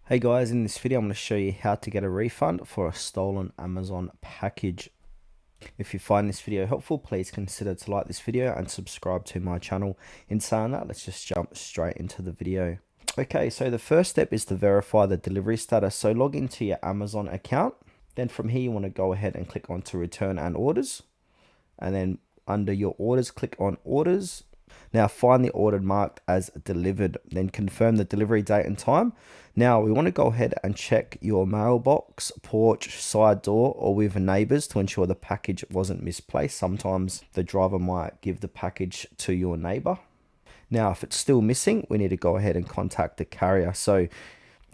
Hey guys, in this video I'm going to show you how to get a refund for a stolen Amazon package. If you find this video helpful, please consider to like this video and subscribe to my channel. In saying that, let's just jump straight into the video. Okay, so the first step is to verify the delivery status. So log into your Amazon account. Then from here you want to go ahead and click on to return and orders. And then under your orders, click on orders. Now find the order marked as delivered, then confirm the delivery date and time. Now we want to go ahead and check your mailbox, porch, side door, or with neighbors to ensure the package wasn't misplaced. Sometimes the driver might give the package to your neighbor. Now if it's still missing, we need to go ahead and contact the carrier. So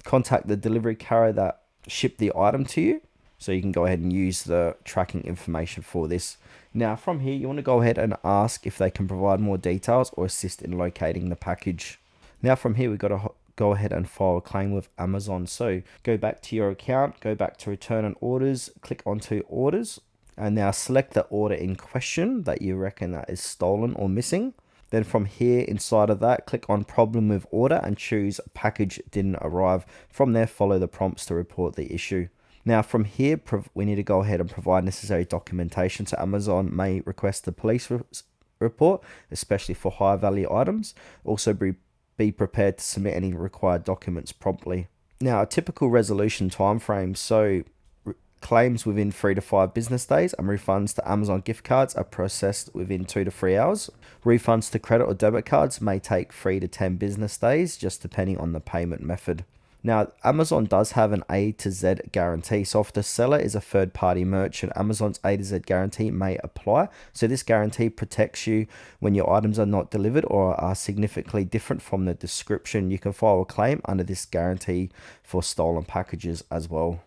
contact the delivery carrier that shipped the item to you. So you can go ahead and use the tracking information for this. Now from here, you want to go ahead and ask if they can provide more details or assist in locating the package. Now from here, we've got to go ahead and file a claim with Amazon. So go back to your account, go back to return and orders, click onto orders, and now select the order in question that you reckon that is stolen or missing. Then from here, inside of that, click on problem with order and choose package didn't arrive. From there, follow the prompts to report the issue. Now from here, we need to go ahead and provide necessary documentation. So Amazon may request the police report, especially for high value items. Also be prepared to submit any required documents promptly. Now a typical resolution time frame. So claims within 3 to 5 business days, and refunds to Amazon gift cards are processed within 2 to 3 hours. Refunds to credit or debit cards may take 3 to 10 business days, just depending on the payment method. Now, Amazon does have an A to Z guarantee. So if the seller is a third-party merchant, Amazon's A to Z guarantee may apply. So this guarantee protects you when your items are not delivered or are significantly different from the description. You can file a claim under this guarantee for stolen packages as well.